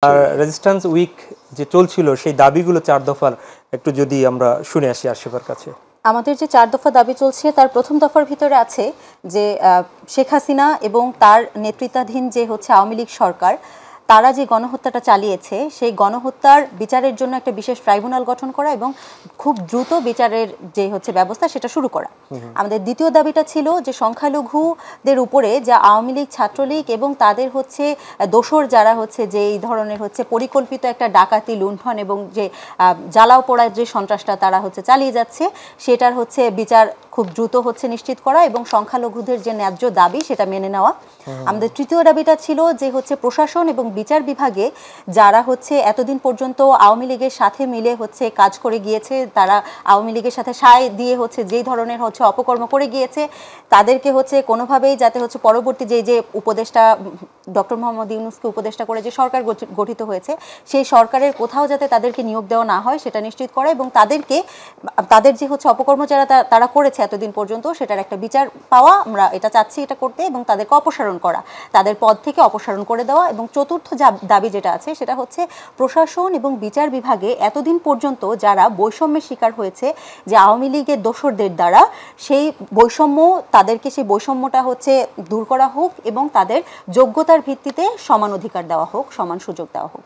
আর resistance week যে চলছিল সেই দাবিগুলো 4 দফার একটু যদি আমরা শুনে আসি আশিফার কাছে। আমাদের যে 4 দফা দাবি চলছে তার প্রথম দফার ভিতরে আছে যে শেখ হাসিনা এবং তার নেতৃত্বাধীন যে হচ্ছে আওয়ামী লীগ সরকার তারা যে গণহত্যাটা চালিয়েছে সেই গণহত্যার বিচারের জন্য একটা বিশেষ ট্রাইব্যুনাল গঠন করা এবং খুব দ্রুত বিচারের যে হচ্ছে ব্যবস্থা সেটা শুরু করা। আমাদের দ্বিতীয় দাবিটা ছিল যে সংখ্যালঘুদের উপরে যে আওয়ামী লীগ ছাত্রলীগ এবং তাদের হচ্ছে দোসর যারা হচ্ছে যে এই ধরনের হচ্ছে পরিকল্পিত একটা ডাকাতি লুণ্ঠন এবং যে জ্বালাও পোড়ার যে সন্ত্রাসটা তারা হচ্ছে চালিয়ে যাচ্ছে সেটার হচ্ছে বিচার খুব দ্রুত হচ্ছে নিশ্চিত করা এবং সংখ্যালঘুদের যে ন্যায্য দাবি সেটা মেনে নেওয়া। আমাদের তৃতীয় দাবিটা ছিল যে হচ্ছে প্রশাসন এবং বিচার বিভাগে যারা হচ্ছে এতদিন পর্যন্ত আওয়ামী লীগের সাথে মিলে হচ্ছে কাজ করে গিয়েছে, তারা আওয়ামী লীগের সাথে সায় দিয়ে হচ্ছে যেই ধরনের হচ্ছে অপকর্ম করে গিয়েছে তাদেরকে হচ্ছে কোনোভাবেই যাতে হচ্ছে পরবর্তী যে উপদেষ্টা ডক্টর মোহাম্মদ ইউনূসকে উপদেষ্টা করে যে সরকার গঠিত হয়েছে সেই সরকারের কোথাও যাতে তাদেরকে নিয়োগ দেওয়া না হয় সেটা নিশ্চিত করা এবং তাদের যে হচ্ছে অপকর্ম যারা তারা করেছে এতদিন পর্যন্ত সেটার একটা বিচার পাওয়া, আমরা এটা চাচ্ছি এটা করতে এবং তাদেরকে অপসারণ করা, তাদের পদ থেকে অপসারণ করে দেওয়া। এবং চতুর্থ দাবি যেটা আছে সেটা হচ্ছে প্রশাসন এবং বিচার বিভাগে এতদিন পর্যন্ত যারা বৈষম্যের শিকার হয়েছে যে আওয়ামী লীগের দোসরদের দ্বারা সেই বৈষম্য তাদেরকে সেই বৈষম্যটা হচ্ছে দূর করা হোক এবং তাদের যোগ্যতার ভিত্তিতে সমান অধিকার দেওয়া হোক, সমান সুযোগ দেওয়া হোক।